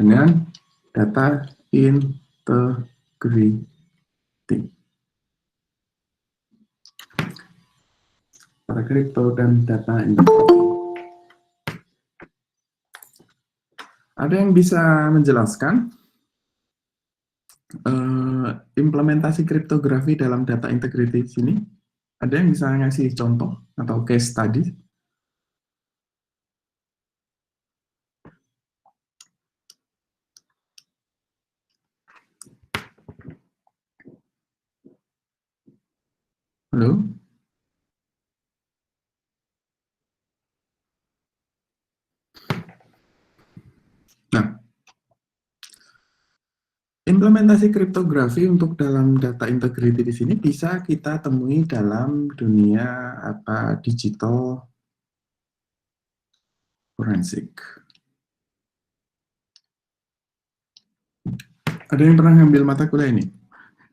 dengan data integrity. Para kripto dan data integrity. Ada yang bisa menjelaskan implementasi kriptografi dalam data integrity sini? Ada yang bisa ngasih contoh atau case study? Halo? Nah, implementasi kriptografi untuk dalam data integrity di sini bisa kita temui dalam dunia digital forensik. Ada yang pernah ngambil mata kuliah ini?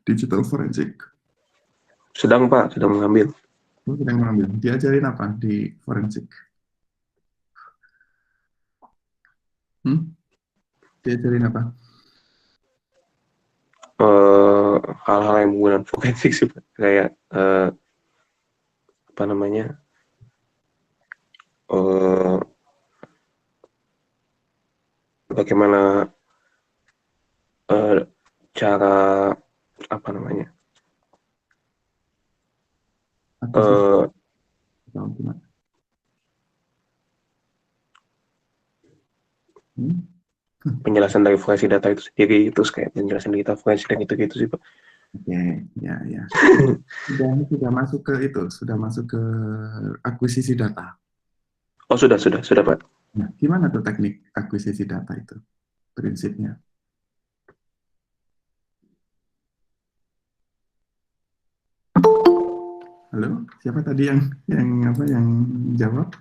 Digital forensik. Sedang Pak, sedang mengambil. Sedang mengambil. Diajarin apa di forensik? Diajarin apa? Hal-hal yang menggunakan forensik sih, kayak apa namanya, bagaimana cara apa namanya, penjelasan dari forensik data itu sendiri, terus kayak penjelasan data forensik dan gitu-gitu sih Pak. Oke, ya. Sudah masuk ke itu, sudah masuk ke akuisisi data. Oh sudah Pak. Nah, gimana tuh teknik akuisisi data itu, prinsipnya? Halo, siapa tadi yang jawab?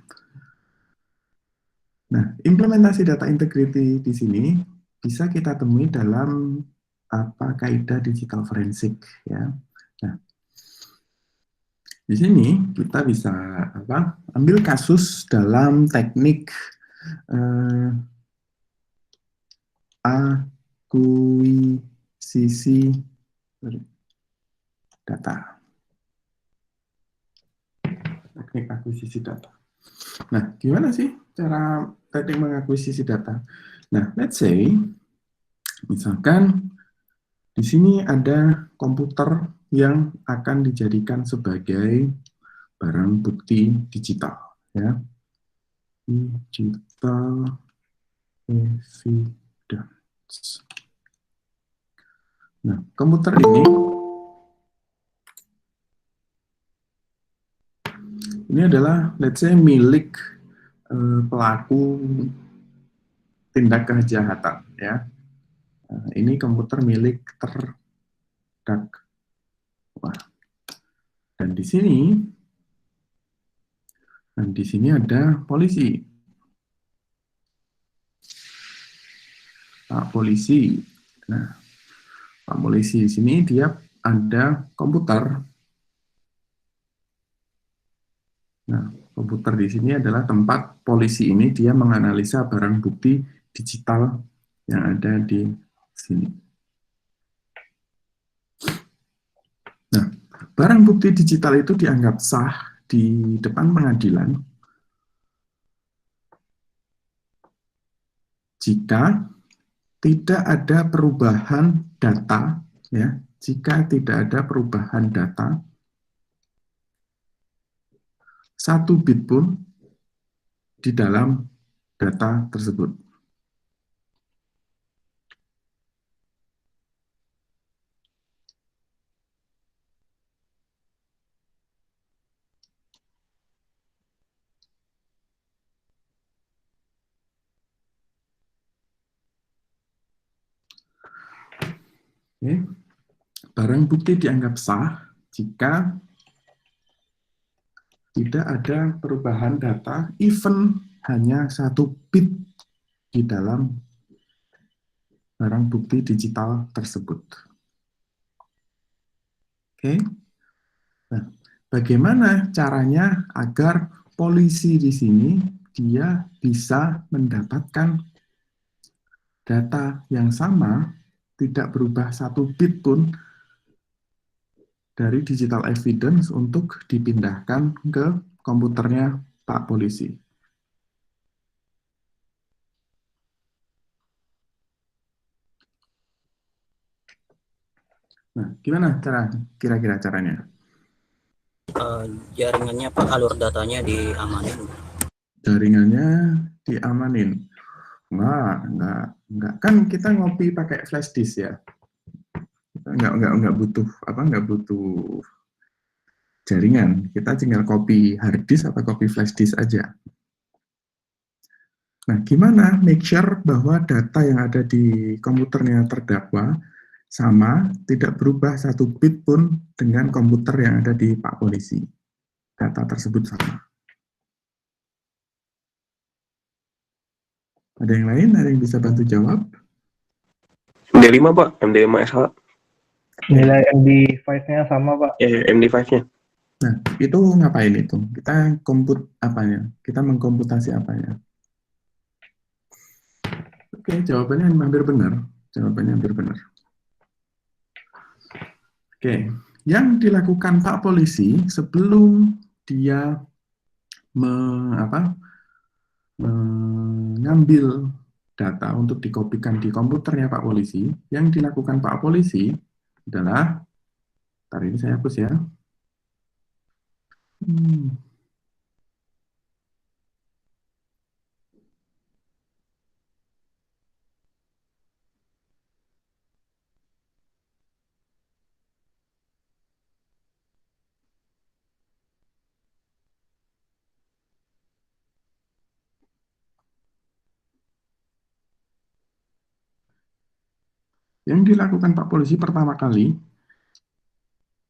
Nah, implementasi data integrity di sini bisa kita temui dalam kaidah digital forensik, ya. Nah, di sini kita bisa ambil kasus dalam teknik akuisisi data. Teknik akuisisi data. Nah, gimana sih cara teknik mengakuisisi data? Nah, let's say, misalkan di sini ada komputer yang akan dijadikan sebagai barang bukti digital, ya. Digital evidence. Nah, komputer ini adalah, let's say, milik pelaku tindak kejahatan, ya. Ini komputer milik terdakwa. Dan di sini ada polisi. Pak polisi. Nah, Pak polisi di sini dia ada komputer. Nah, komputer di sini adalah tempat polisi ini dia menganalisa barang bukti digital yang ada di sini. Nah, barang bukti digital itu dianggap sah di depan pengadilan jika tidak ada perubahan data, ya. Jika tidak ada perubahan data 1 bit pun di dalam data tersebut. Oke. Barang bukti dianggap sah jika tidak ada perubahan data, even hanya 1 bit di dalam barang bukti digital tersebut. Oke. Nah, bagaimana caranya agar polisi di sini dia bisa mendapatkan data yang sama tidak berubah satu bit pun dari digital evidence untuk dipindahkan ke komputernya Pak Polisi. Nah, gimana kira-kira caranya? Jaringannya Pak, alur datanya diamanin. Jaringannya diamanin. Enggak. Kan kita ngopi pakai flash disk ya. Enggak butuh jaringan. Kita tinggal copy hard disk atau copy flash disk aja. Nah, gimana make sure bahwa data yang ada di komputernya terdakwa sama, tidak berubah satu bit pun dengan komputer yang ada di Pak Polisi. Data tersebut sama. Ada yang lain? Ada yang bisa bantu jawab? MD5 Pak, MD5 SH. Nilai MD5-nya sama, Pak. MD5-nya. Nah, itu ngapain itu? Kita komput apanya? Kita mengkomputasi apanya? Oke, jawabannya hampir benar. Oke, yang dilakukan Pak Polisi sebelum dia mengambil data untuk dikopikan di komputernya Pak Polisi, yang dilakukan Pak Polisi adalah, ntar ini saya hapus ya. Yang dilakukan Pak Polisi pertama kali,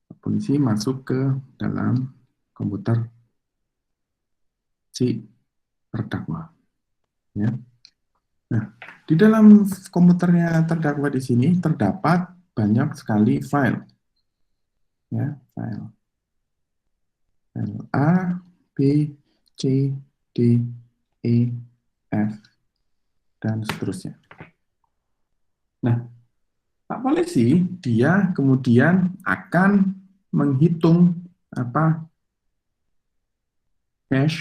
Pak Polisi masuk ke dalam komputer si terdakwa. Ya. Nah, di dalam komputernya terdakwa di sini terdapat banyak sekali file. Ya, file A, B, C, D, E, F, dan seterusnya. Nah, Pak Polisi dia kemudian akan menghitung hash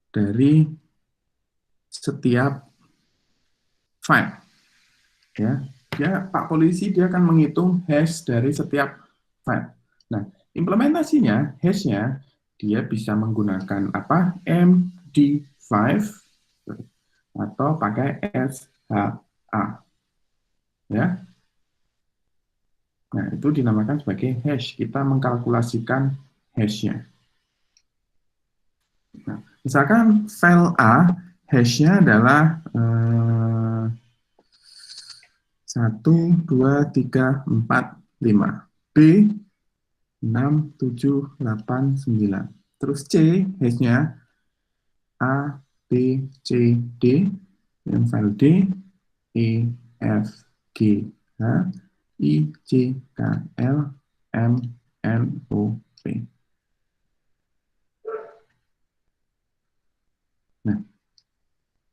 dari setiap file. Ya, Pak Polisi dia akan menghitung hash dari setiap file. Nah, implementasinya, hash-nya dia bisa menggunakan MD5 atau pakai SHA. Ya. Nah, itu dinamakan sebagai hash. Kita mengkalkulasikan hash-nya. Nah, misalkan file A, hash-nya adalah 1, 2, 3, 4, 5. B, 6, 7, 8, 9. Terus C, hash-nya A, B, C, D. Yang file D, E, F, G, H, I, J, K, L, M, N, O, P. Nah,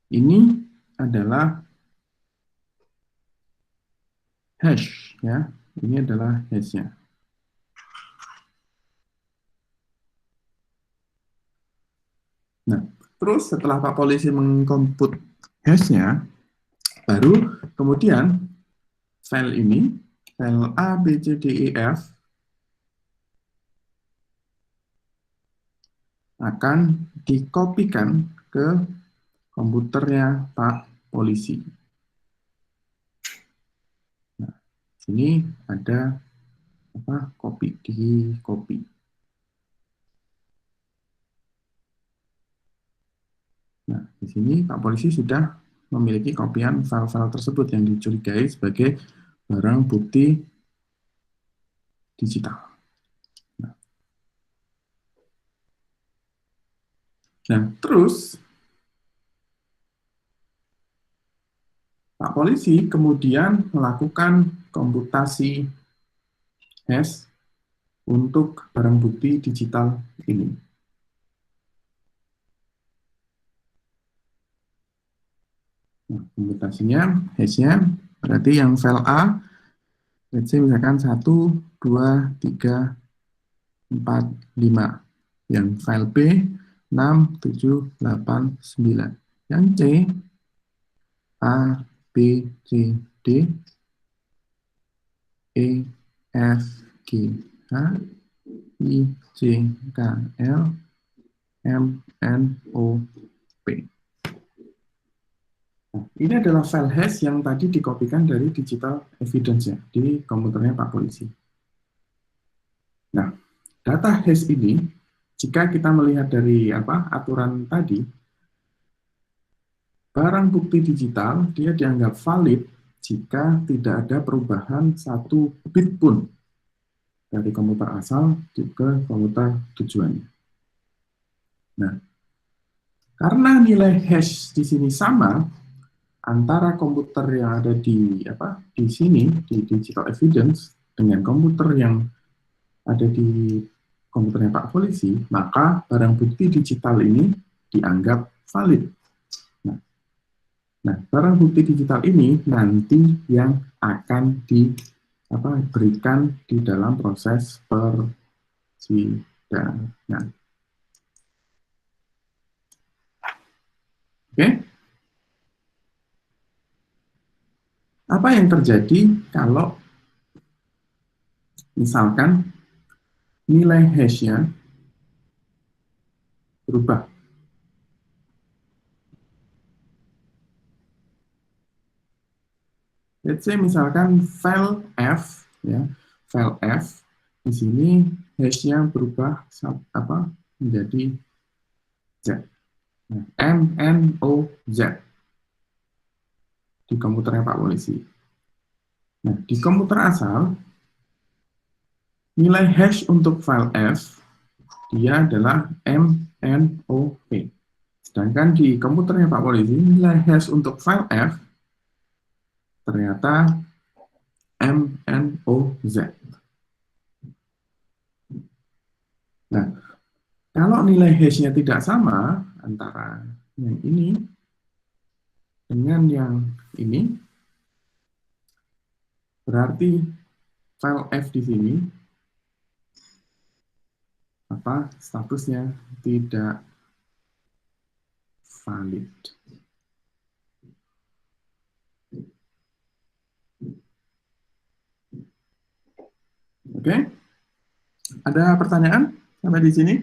ini adalah hash, ya. Ini adalah hash-nya. Nah, terus setelah Pak Polisi mengkomput hash-nya, baru kemudian file ini, file A, B, C, D, E, F, akan dikopikan ke komputernya Pak Polisi. Nah, sini ada di copy. Nah, di sini Pak Polisi sudah memiliki kopian file-file tersebut yang dicurigai sebagai barang bukti digital. Nah, terus Pak Polisi kemudian melakukan komputasi hash untuk barang bukti digital ini. Nah, komputasinya, hash-nya, berarti yang file A, let's say misalkan 1, 2, 3, 4, 5. Yang file B, 6, 7, 8, 9. Yang C, A, B, C, D, E, F, G, H, I, J, K, L, M, N, O, P. Nah, ini adalah file hash yang tadi dikopikan dari digital evidence-nya di komputernya Pak Polisi. Nah, data hash ini, jika kita melihat dari aturan tadi, barang bukti digital dia dianggap valid jika tidak ada perubahan 1 bit pun dari komputer asal ke komputer tujuannya. Nah, karena nilai hash di sini sama antara komputer yang ada di sini di digital evidence dengan komputer yang ada di komputernya Pak Polisi, maka barang bukti digital ini dianggap valid. Nah, barang bukti digital ini nanti yang akan diberikan di dalam proses persidangan. Oke? Apa yang terjadi kalau misalkan nilai hash-nya berubah? Let's say misalkan file F, ya, file F di sini hash-nya berubah menjadi Z, M N O Z di komputernya Pak Polisi. Nah, di komputer asal nilai hash untuk file F dia adalah MNOP. Sedangkan di komputernya Pak Polisi nilai hash untuk file F ternyata MNOZ. Nah, kalau nilai hash-nya tidak sama antara yang ini dengan yang ini, berarti file F di sini statusnya tidak valid. Oke? Ada pertanyaan sampai di sini?